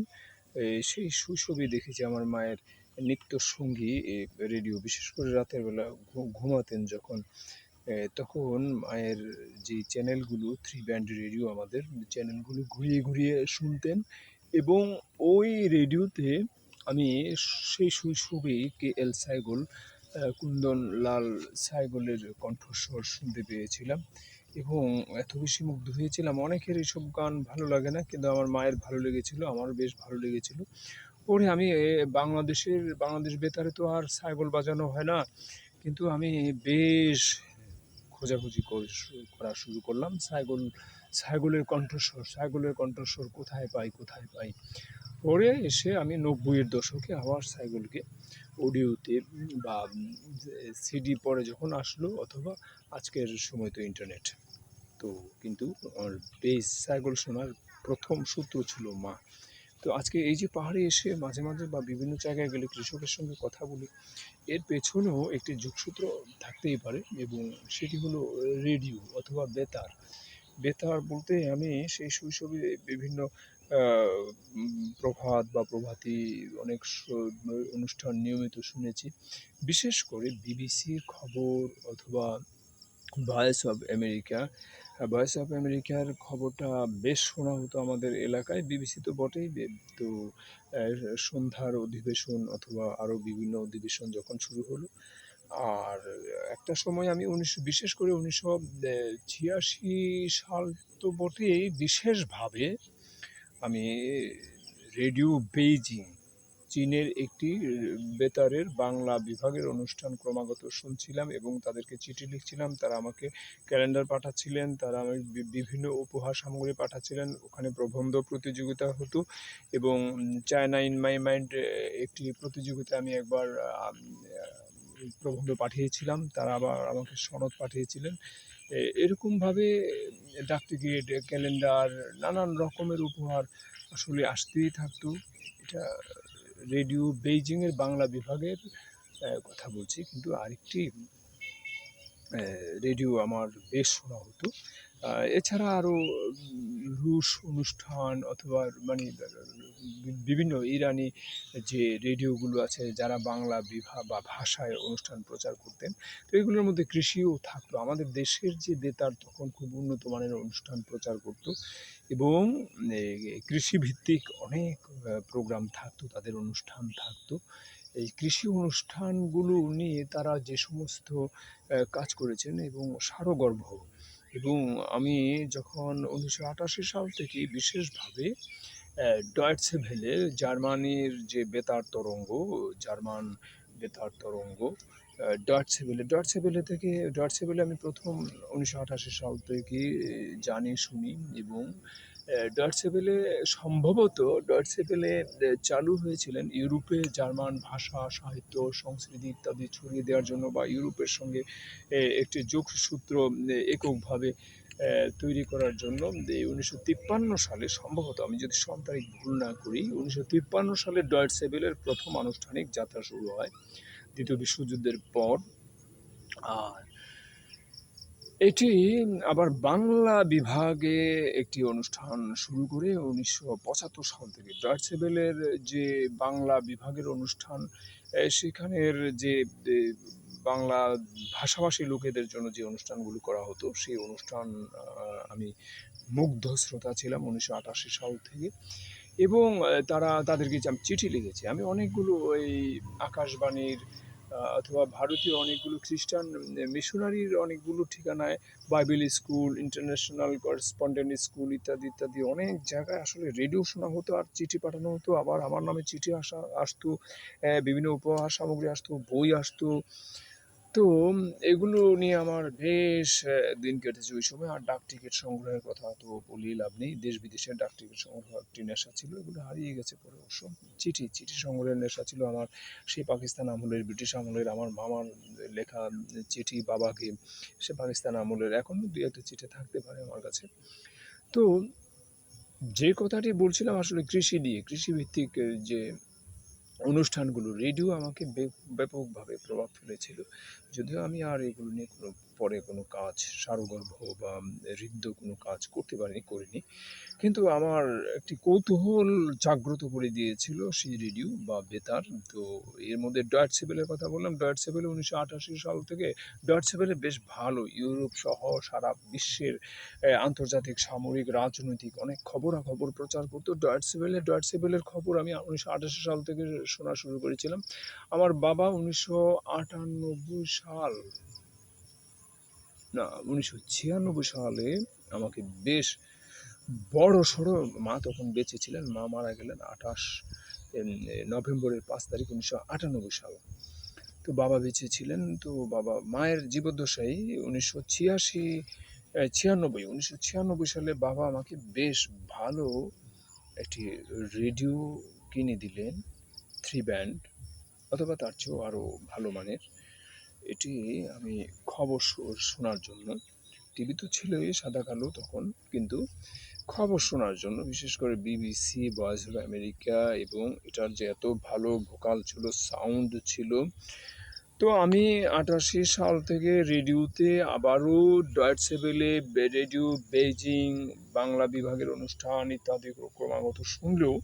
A: সেই শৈশবে দেখেছি আমার মায়ের নিত্য সঙ্গী রেডিও, বিশেষ করে রাতের বেলা ঘুমাতেন যখন, তখন মায়ের যে চ্যানেলগুলো, 3 ব্যান্ড রেডিও আমাদের, চ্যানেলগুলো ঘুরিয়ে ঘুরিয়ে শুনতেন। এবং ওই রেডিওতে আমি সেই শৈশবে KL সাইগল, কুন্দন লাল সাইগলের কণ্ঠস্বর শুনতে পেয়েছিলাম, এবং এত বেশি মুগ্ধ হয়েছিলাম। অনেকের এইসব গান ভালো লাগে না, কিন্তু আমার মায়ের ভালো লেগেছিল, আমারও বেশ ভালো লেগেছিল। পরে আমি বাংলাদেশ বেতারে তো আর সাইগল বাজানো হয় না, কিন্তু আমি বেশ খোঁজাখুঁজি করা শুরু করলাম সাইগলের কণ্ঠস্বর কোথায় পাই। পরে এসে আমি 90-এর দশকে আবার সাইগলকে অডিওতে বা সিডি পরে যখন আসলো, অথবা আজকের সময় তো ইন্টারনেট, তো কিন্তু আমার বেস সাইগল শোনার প্রথম সূত্র ছিল মা। তো আজকে এই যে পাহাড়ে এসে মাঝে মাঝে বা বিভিন্ন জায়গায় গেলে কৃষকের সঙ্গে কথা বলি, এর পেছনেও একটি যোগসূত্র থাকতেই পারে, এবং সেটি হলো রেডিও অথবা বেতার বলতে আমি সেই শৈশবে বিভিন্ন প্রভাত বা প্রভাতী অনেক অনুষ্ঠান নিয়মিত শুনেছি। বিশেষ করে বিবিসির খবর অথবা ভয়েস অফ আমেরিকার খবরটা বেশ শোনা হতো আমাদের এলাকায়। বিবিসি তো বটেই। তো সন্ধ্যার অধিবেশন অথবা আরও বিভিন্ন অধিবেশন যখন শুরু হলো, আর একটা সময় আমি বিশেষ করে 1986 সাল তো বটেই, বিশেষভাবে আমি রেডিও বেইজিং, চীনের একটি বেতারের বাংলা বিভাগের অনুষ্ঠান ক্রমাগত শুনছিলাম, এবং তাদেরকে চিঠি লিখছিলাম। তারা আমাকে ক্যালেন্ডার পাঠাচ্ছিলেন, তারা আমাকে বিভিন্ন উপহার সামগ্রী পাঠাচ্ছিলেন। ওখানে প্রবন্ধ প্রতিযোগিতা হতো, এবং চায়না ইন মাই মাইন্ড একটি প্রতিযোগিতা আমি একবার প্রবন্ধ পাঠিয়েছিলাম, তারা আবার আমাকে সনদ পাঠিয়েছিলেন। এরকমভাবে ডাকটিকিট, ক্যালেন্ডার, নানান রকমের উপহার আসলে আসতেই থাকতো। এটা রেডিও বেইজিংয়ের বাংলা বিভাগের কথা বলছি, কিন্তু আরেকটি রেডিও আমার বেশ শোনা হতো। এছাড়া আরও রুশ অনুষ্ঠান অথবা মানে বিভিন্ন ইরানি যে রেডিওগুলো আছে, যারা বাংলা বা ভাষায় অনুষ্ঠান প্রচার করতেন, তো এগুলোর মধ্যে কৃষিও থাকতো। আমাদের দেশের যে বেতার তখন খুব উন্নত মানের অনুষ্ঠান প্রচার করতো, এবং কৃষিভিত্তিক অনেক প্রোগ্রাম থাকতো, তাদের অনুষ্ঠান থাকতো। এই কৃষি অনুষ্ঠানগুলো নিয়ে তারা যে সমস্ত কাজ করেছেন, এবং সারগর্ভ। এবং আমি যখন 1988 সাল থেকে বিশেষভাবে ডয়েটসে ভেলে, জার্মানির যে জার্মান বেতার তরঙ্গ, ডয়েটসে ভেলে আমি প্রথম 1988 সাল থেকে জানি, শুনি। এবং ডয়েটসে ভেলে সম্ভবত চালু হয়েছিলেন ইউরোপে জার্মান ভাষা, সাহিত্য, সংস্কৃতি ইত্যাদি ছড়িয়ে দেওয়ার জন্য, বা ইউরোপের সঙ্গে একটি যোগসূত্র এককভাবে তৈরি করার জন্য এই 1953 সালে সম্ভবত, আমি যদি সন তারিখ ভুল না করি, 1953 সালে ডয়েটসে ভেলের প্রথম আনুষ্ঠানিক যাত্রা শুরু হয় দ্বিতীয় বিশ্বযুদ্ধের পর। আর এটি আবার বাংলা বিভাগে একটি অনুষ্ঠান শুরু করে 1975 সাল থেকে ডয়েটসে ভেলের যে বাংলা বিভাগের অনুষ্ঠান, সেখানের যে বাংলা ভাষাভাষী লোকেদের জন্য যে অনুষ্ঠানগুলো করা হতো, সেই অনুষ্ঠান আমি মুগ্ধ শ্রোতা ছিলাম 1988 সাল থেকে। এবং তাদেরকে যে আমি চিঠি লিখেছি, আমি অনেকগুলো ওই আকাশবাণীর অথবা ভারতীয় অনেকগুলো খ্রিস্টান মিশনারির অনেকগুলো ঠিকানায়, Bible school, international correspondent school ইত্যাদি ইত্যাদি অনেক জায়গায় আসলে রেডিও শোনা হতো আর চিঠি পাঠানো হতো। আবার আমার নামে চিঠি আসতো, বিভিন্ন উপহার সামগ্রী আসতো, বই আসতো। তো এগুলো নিয়ে আমার বেশ দিন কেটেছে ওই সময়। আর ডাক টিকিট সংগ্রহের কথা তো বলি লাভ নেই, দেশ বিদেশের ডাক টিকিট সংগ্রহ একটি নেশা ছিল, এগুলো হারিয়ে গেছে পরে অবশ্য। চিঠি সংগ্রহের নেশা ছিল আমার, সেই পাকিস্তান আমলের, ব্রিটিশ আমলের আমার মামার লেখা চিঠি বাবাকে, সে পাকিস্তান আমলের, এখনও দুই একটা চিঠি থাকতে পারে আমার কাছে। তো যে কথাটি বলছিলাম আসলে কৃষি নিয়ে, কৃষিভিত্তিক যে অনুষ্ঠানগুলো, রেডিও আমাকে ব্যাপকভাবে প্রভাব ফেলেছিল। যদিও আমি আর এগুলো নিয়ে পরে কোনো কাজ, সারগর্ভ বা হৃদ্য কোনো কাজ করিনি, কিন্তু আমার একটি কৌতূহল জাগ্রত করে দিয়েছিল সেই রেডিও বা বেতার। তো এর মধ্যে ডয়েটসে ভেলের কথা বললাম। ডয়েটসে ভেলে 1988 সাল থেকে ডয়েটসে ভেলে বেশ ভালো, ইউরোপ সহ সারা বিশ্বের আন্তর্জাতিক, সামরিক, রাজনৈতিক অনেক খবরাখবর প্রচার করতো ডয়েটসে ভেলে। ডয়েটসে ভেলের খবর আমি 1988 সাল থেকে শোনা শুরু করেছিলাম। আমার বাবা 1996 সালে আমাকে বেশ বড় সড়ো, মা তখন বেঁচে ছিলেন, মা মারা গেলেন নভেম্বরের 5 তারিখ 1998 সাল। তো বাবা বেঁচে ছিলেন। তো মায়ের জীবদ্দশায় 1996 সালে বাবা আমাকে বেশ ভালো একটি রেডিও কিনে দিলেন, 3 ব্যান্ড অথবা তার চেয়েও আরও ভালো মানের। এটি আমি খবর শোনার জন্য, টিভি তো ছিলই সাদা কালো তখন, কিন্তু খবর শোনার জন্য, বিশেষ করে বিবিসি, ভয়েস অফ আমেরিকা, এবং এটার যে এত ভালো ভোকাল ছিল, সাউন্ড ছিল। তো আমি 88 সাল থেকে রেডিওতে আবারও ডয়েটসে ভেলে, রেডিও বেইজিং, বাংলা বিভাগের অনুষ্ঠান ইত্যাদি ক্রমাগত শুনলেও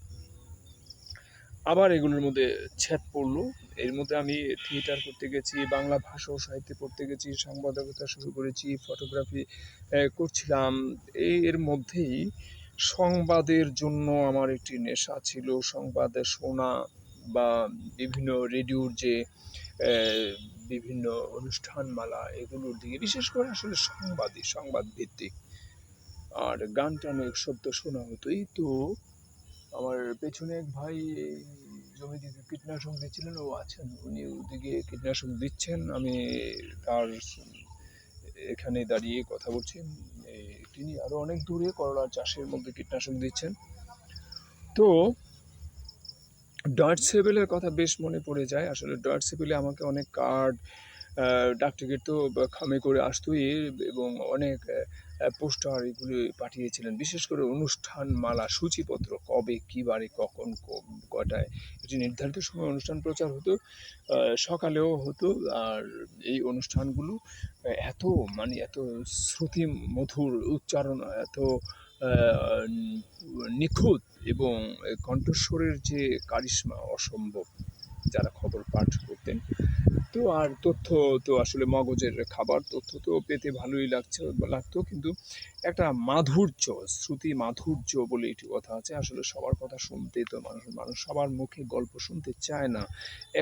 A: আবার এগুলোর মধ্যে ছেদ পড়লো। এর মধ্যে আমি থিয়েটার করতে গেছি, বাংলা ভাষা ও সাহিত্যে পড়তে গেছি, সাংবাদিকতা শুরু করেছি, ফটোগ্রাফি করছিলাম। এর মধ্যেই সংবাদের জন্য আমার একটি নেশা ছিল, সংবাদ শোনা বা বিভিন্ন রেডিওর যে বিভিন্ন অনুষ্ঠানমালা, এগুলোর দিকে বিশেষ করে আসলে সংবাদ ভিত্তিক। আর গান টান এসব তো শোনা হতোই। তো আমার পেছনে এক ভাই জমিতে কীটনাশক দিচ্ছিলেন, ও আছেন, উনি ওদিকে কীটনাশক দিচ্ছেন, আমি তার এখানে দাঁড়িয়ে কথা বলছি। তিনি আরও অনেক দূরে করলা চাষের মধ্যে কীটনাশক দিচ্ছেন। তো ডয়েটসে ভেলের কথা বেশ মনে পড়ে যায়। আসলে ডয়েটসে ভেলে আমাকে অনেক কার্ড, ডাক টিকিট তো খামে করে আসতোই, এবং অনেক পোস্টার এগুলি পাঠিয়েছিলেন। বিশেষ করে অনুষ্ঠানমালা, সূচিপত্র, কবে, কী বারে, কখন, কটায়, একটি নির্ধারিত সময় অনুষ্ঠান প্রচার হতো, সকালেও হতো। আর এই অনুষ্ঠানগুলো এত এত শ্রুতি মধুর উচ্চারণ, এত নিখুঁত, এবং কণ্ঠস্বরের যে কারিশমা অসম্ভব যারা খবর পাঠ করতেন। তো আর তথ্য তো আসলে মগজের খাবার, তথ্য তো পেতে ভালোই লাগতো, কিন্তু একটা মাধুর্য, শ্রুতি মাধুর্য বলে একটি কথা আছে। আসলে সবার কথা শুনতে তো মানুষ সবার মুখে গল্প শুনতে চায় না,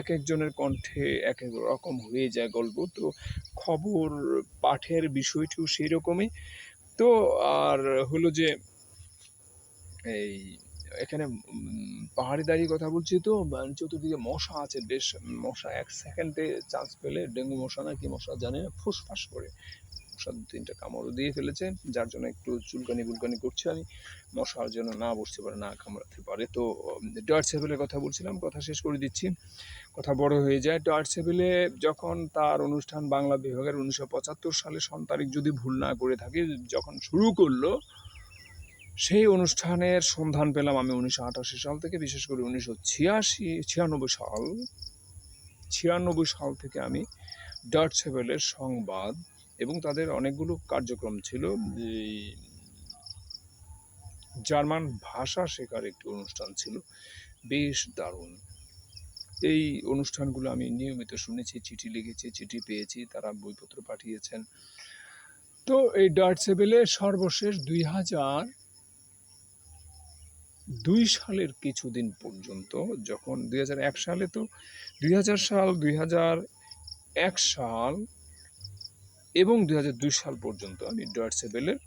A: এক একজনের কণ্ঠে এক এক রকম হয়ে যায় গল্প। তো খবর পাঠের বিষয়টিও সেই রকমই। তো আর হলো যে এই এখানে পাহাড়ি দাঁড়িয়ে কথা বলছি, তো চতুর্দিকে মশা আছে বেশ। মশা এক সেকেন্ডে চান্স পেলে, ডেঙ্গু মশা না কি মশা জানি না, ফুসফাস করে মশা 2-3টা কামড়ও দিয়ে ফেলেছে, যার জন্য একটু চুলকানি বুলকানি করছে আমি, মশার যেন না বসতে পারে, না কামড়াতে পারে। তো ডয়েটসে ভেলের কথা বলছিলাম, কথা শেষ করে দিচ্ছি, কথা বড় হয়ে যায়। ডয়েটসে ভেলে যখন তার অনুষ্ঠান বাংলা বিভাগের 1975 সালে তারিখ যদি ভুল না করে থাকি, যখন শুরু করলো, সেই অনুষ্ঠানের সন্ধান পেলাম আমি 1988 সাল থেকে, বিশেষ করে 1996 সাল থেকে আমি ডয়েটসে ভেলের সংবাদ এবং তাদের অনেকগুলো কার্যক্রম ছিল। এই জার্মান ভাষা শেখার একটি অনুষ্ঠান ছিল, বেশ দারুণ। এই অনুষ্ঠানগুলো আমি নিয়মিত শুনেছি, চিঠি লিখেছি, চিঠি পেয়েছি, তারা বইপত্র পাঠিয়েছেন। তো এই ডয়েটসে ভেলে সর্বশেষ 2002 সালের কিছুদিন পর্যন্ত, যখন 2001 সালে, তো 2000 সাল, 2001 সাল এবং 2002 সাল পর্যন্ত আমি ডয়েটসে ভেলের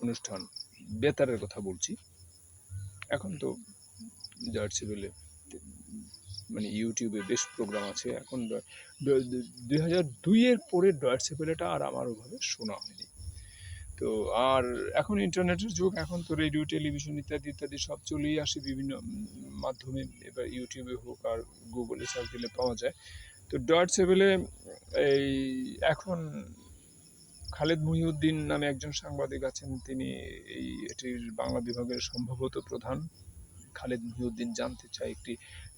A: অনুষ্ঠান, বেতারের কথা বলছি, এখন তো ডয়েটসে ভেলে মানে ইউটিউবে বেশ প্রোগ্রাম আছে, এখন 2002-এর পরে ডয়েটসে ভেলেটা আর আমার ওভাবে শোনা হয়নি। তো আর এখন ইন্টারনেটের যুগ, এখন তো রেডিও, টেলিভিশন ইত্যাদি ইত্যাদি সব চলেই আসে বিভিন্ন মাধ্যমে, এবার ইউটিউবে হোক আর গুগলে সার্চ দিলে পাওয়া যায়। তো ডয়েটসে ভেলে এই এখন খালেদ মহিউদ্দিন নামে একজন সাংবাদিক আছেন, তিনি এটির বাংলা বিভাগের সম্ভবত প্রধান। খালেদ মহিউদ্দিন জানতে চায়, একটি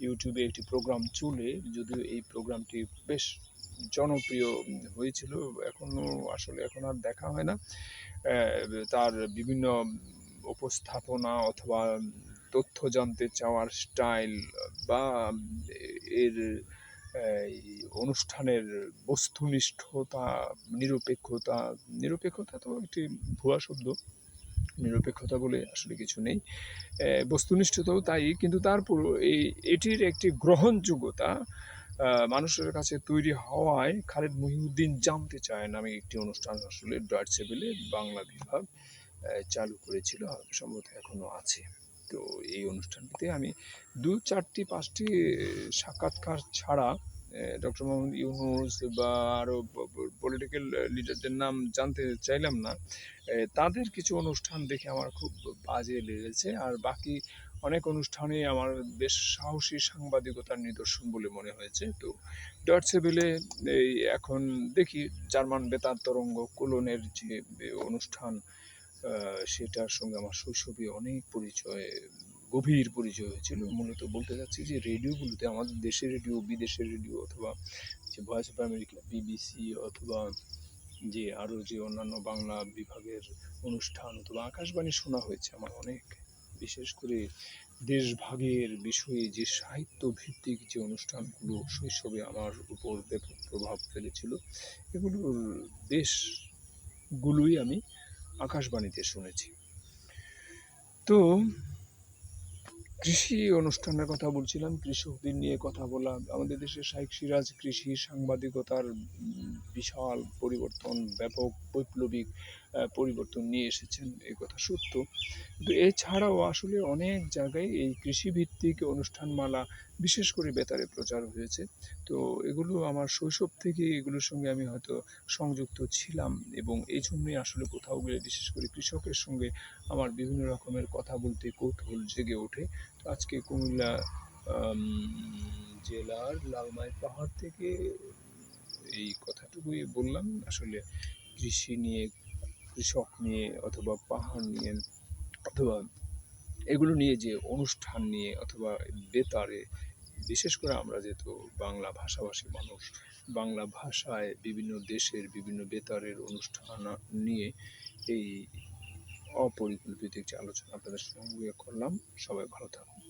A: ইউটিউবে একটি প্রোগ্রাম চলে, যদিও এই প্রোগ্রামটি বেশ জনপ্রিয় হয়েছিল, এখনও আসলে এখন আর দেখা হয় না। তার বিভিন্ন উপস্থাপনা অথবা তথ্য জানতে চাওয়ার স্টাইল বা এর অনুষ্ঠানের বস্তুনিষ্ঠতা, নিরপেক্ষতা তো একটি ভুয়া শব্দ, নিরপেক্ষতা বলে আসলে কিছু নেই, বস্তুনিষ্ঠতাও তাই, কিন্তু তারপরও এটির একটি গ্রহণযোগ্যতা মানুষের কাছে তৈরি হওয়ায় খালেদ মহিউদ্দিন জানতে চায় নামে একটি অনুষ্ঠান আসলে ডয়েটসে ভেলে বাংলা বিভাগ চালু করেছিল, সম্ভবত এখনও আছে। তো এই অনুষ্ঠানটিতে আমি 2-4-5টি সাক্ষাৎকার ছাড়া ডক্টর মোহাম্মদ ইউনূস বা আরও পলিটিক্যাল লিডারদের নাম জানতে চাইলাম না, তাদের কিছু অনুষ্ঠান দেখে আমার খুব বাজে লেগেছে, আর বাকি অনেক অনুষ্ঠানে আমার বেশ সাহসী সাংবাদিকতার নিদর্শন বলে মনে হয়েছে। তো ডয়েটসে ভেলে এই এখন দেখি জার্মান বেতার তরঙ্গ কোলনের যে অনুষ্ঠান, সেটার সঙ্গে আমার শৈশবে অনেক গভীর পরিচয় হয়েছিল। মূলত বলতে চাচ্ছি যে রেডিওগুলোতে, আমাদের দেশের রেডিও, বিদেশের রেডিও, অথবা যে ভয়েস অফ আমেরিকা, বিবিসি, অথবা যে আরও যে অন্যান্য বাংলা বিভাগের অনুষ্ঠান, অথবা আকাশবাণী শোনা হয়েছে আমার অনেক, বিশেষ করে দেশভাগের বিষয়ে যে সাহিত্য ভিত্তিক যে অনুষ্ঠানগুলো শৈশবে আমার উপর ব্যাপক প্রভাব ফেলেছিল, এগুলোর বেশগুলোই আমি আকাশবাণীতে শুনেছি। তো কৃষি অনুষ্ঠানের কথা বলছিলাম, কৃষকদের নিয়ে কথা বলা, আমাদের দেশের শাইখ সিরাজ কৃষি সাংবাদিকতার বিশাল পরিবর্তন, ব্যাপক বৈপ্লবিক পরিবর্তন নিয়ে এসেছেন, এই কথা সত্য। কিন্তু এছাড়াও আসলে অনেক জায়গায় এই কৃষিভিত্তিক অনুষ্ঠানমালা বিশেষ করে বেতারে প্রচার হয়েছে। তো এগুলো আমার শৈশব থেকে এগুলোর সঙ্গে আমি হয়তো সংযুক্ত ছিলাম, এবং এই জন্যই আসলে কোথাও গেলে বিশেষ করে কৃষকের সঙ্গে আমার বিভিন্ন রকমের কথা বলতে কৌতূহল জেগে ওঠে। তো আজকে কুমিল্লা জেলার লালমাই পাহাড় থেকে এই কথাটুকুই বললাম, আসলে কৃষি নিয়ে, কৃষক নিয়ে, অথবা পাহাড় নিয়ে, অথবা এগুলো নিয়ে, যে অনুষ্ঠান নিয়ে, অথবা বেতারে, বিশেষ করে আমরা যেহেতু বাংলা ভাষাভাষী মানুষ, বাংলা ভাষায় বিভিন্ন দেশের বিভিন্ন বেতারের অনুষ্ঠান নিয়ে এই অপরিকল্পিত একটি আলোচনা আপনাদের সঙ্গে করলাম। সবাই ভালো থাকুন।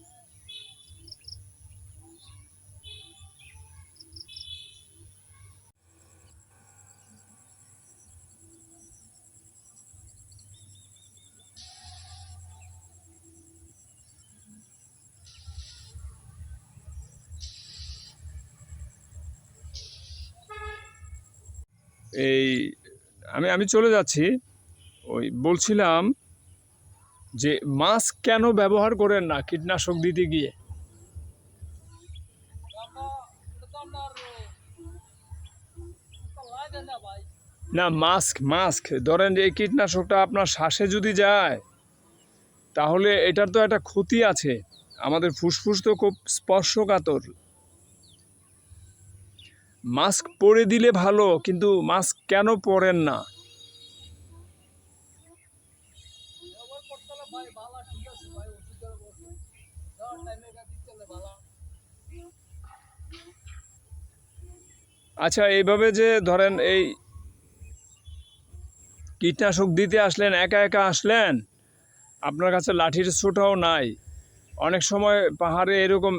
A: এই আমি চলে যাচ্ছি, ওই বলছিলাম যে মাস্ক কেন ব্যবহার করেন না কীটনাশক দিতে গিয়ে? না, মাস্ক মাস্ক ধরেন এই কীটনাশকটা আপনার শ্বাসে যদি যায় তাহলে এটার তো একটা ক্ষতি আছে। আমাদের ফুসফুস তো খুব স্পর্শকাতর। মাস্ক পরে দিলে ভালো, কিন্তু মাস্ক কেন পরেন না? আচ্ছা, এইভাবে যে ধরেন এই কীটনাশক দিতে আসলেন, একা একা আসলেন, আপনার কাছে লাঠির ছোটাও নাই। অনেক সময় পাহাড়ে এরকম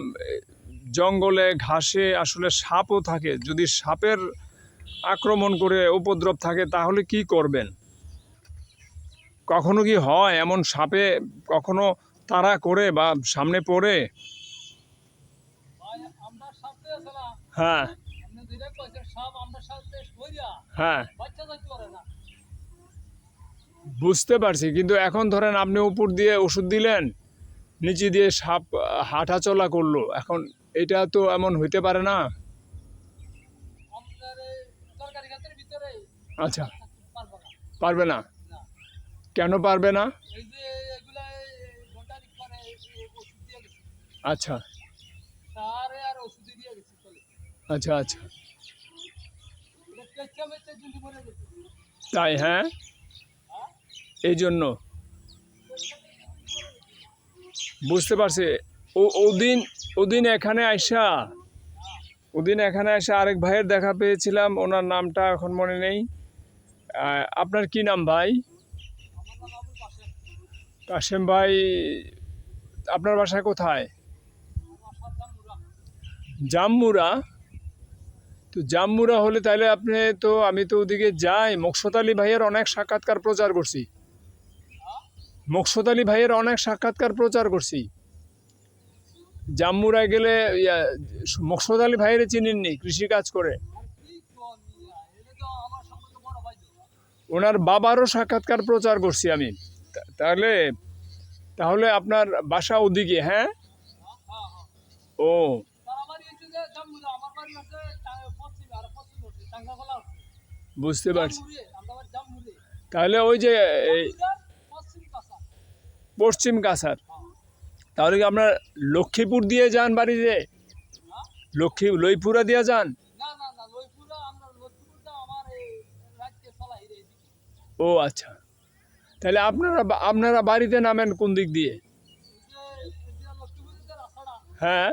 A: জঙ্গলে ঘাসে আসলে সাপও থাকে। যদি সাপের আক্রমণ করে উপদ্রব থাকে তাহলে কি করবেন? কখনো কি হয় এমন সাপে কখনো তাড়া করে বা সামনে পড়ে? হ্যাঁ, হ্যাঁ, বুঝতে পারছি, কিন্তু এখন ধরেন আপনি উপর দিয়ে ওষুধ দিলেন, নিচে দিয়ে সাপ হাঁটা চলা করলো, এখন এটা তো এমন হইতে পারে না। আচ্ছা, পারবে না? কেন পারবে না? আচ্ছা, আচ্ছা, আচ্ছা, তাই? হ্যাঁ, এই জন্য বুঝতে পারছি। ওদিন ওদিন এখানে আইসা আরেক ভাইয়ের দেখা পেয়েছিলাম, ওনার নামটা এখন মনে নেই। আপনার কি নাম ভাই? কাশেম ভাই। আপনার বাসায় কোথায়? জামমুরা? তো জামমুরা হলে তাহলে আপনি তো, আমি তো ওদিকে যাই, মোকসত আলী ভাইয়ের অনেক সাক্ষাৎকার প্রচার করছি। মোকসত আলী ভাইয়ের অনেক সাক্ষাৎকার প্রচার করছি। জামমুরায় গেলে মোকসত আলী ভাইয়ের চিনেননি? কৃষি কাজ করে। ওনার বাবারও সাক্ষাৎকার প্রচার করছি আমি। তাহলে তাহলে আপনার বাসা ওদিকে? হ্যাঁ, ও, বুঝতে পারছি। তাহলে ওই যে এই পশ্চিম কাছার, তাহলে কি আপনার লক্ষ্মীপুর দিয়ে যান বাড়িতে? লইপুরা দিয়ে যান? ও আচ্ছা, তাহলে আপনারা বাড়িতে নামেন কোন দিক দিয়ে? হ্যাঁ,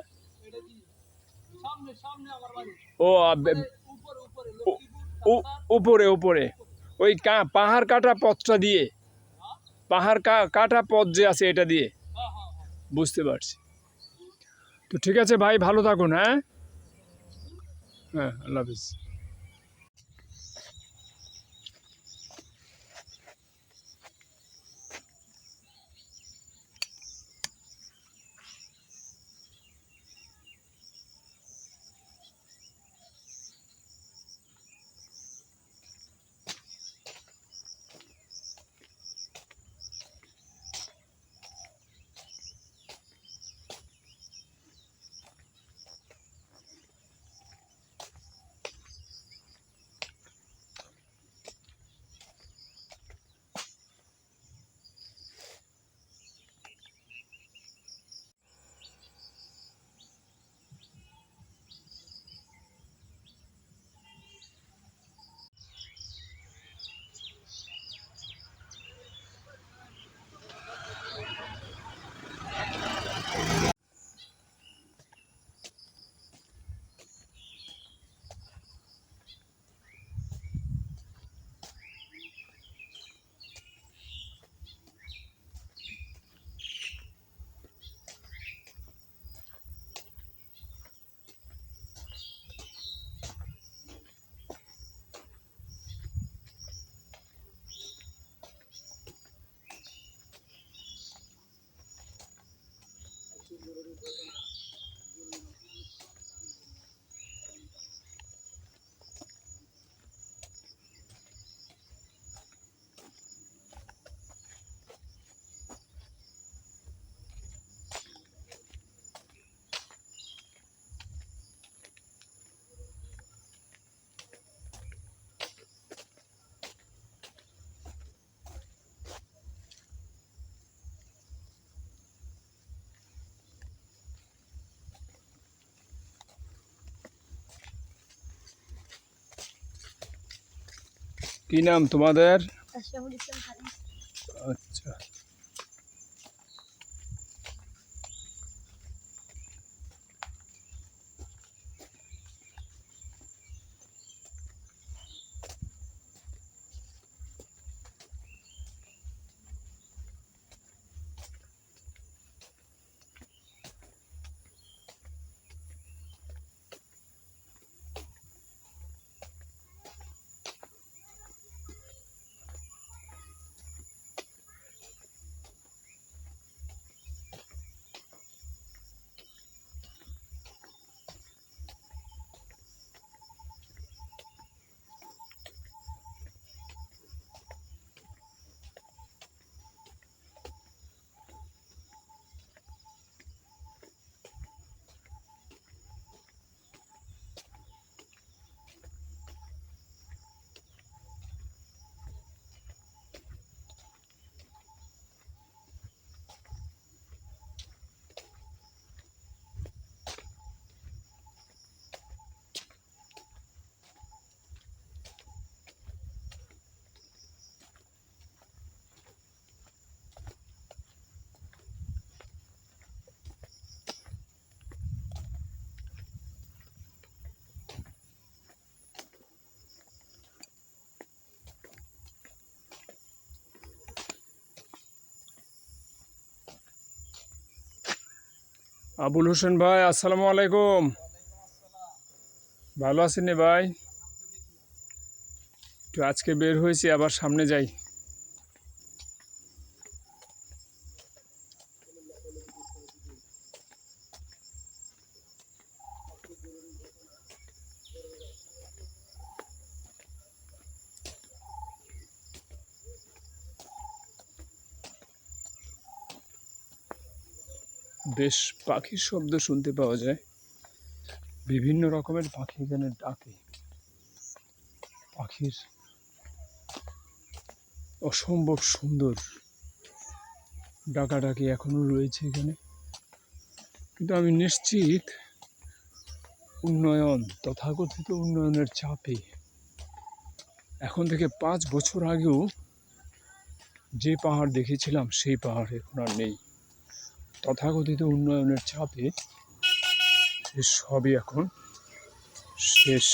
A: ও উপরে উপরে ওই পাহাড় কাটা পথটা দিয়ে, পাহাড় কাটা পথ যে আছে এটা দিয়ে। বুঝতে পারছি। তো ঠিক আছে ভাই, ভালো থাকুন। হ্যাঁ, হ্যাঁ, আল্লাহ হাফিজ। কি নাম তোমাদের?
C: আশরাফুল ইসলাম হারিস।
A: আচ্ছা, আবুল হোসেন ভাই, আসসালামু আলাইকুম। ভালো আছেন নি ভাই? একটু আজকে বের হয়েছি, আবার সামনে যাই। বেশ পাখির শব্দ শুনতে পাওয়া যায়, বিভিন্ন রকমের পাখি এখানে ডাকে। পাখির অসম্ভব সুন্দর ডাকাডাকি এখনো রয়েছে এখানে, কিন্তু আমি নিশ্চিত উন্নয়ন, তথাকথিত উন্নয়নের চাপে এখন থেকে 5 বছর আগেও যে পাহাড় দেখেছিলাম সেই পাহাড় এখন আর নেই। তথাকথিত উন্নয়নের চাপে সবই এখন শেষ।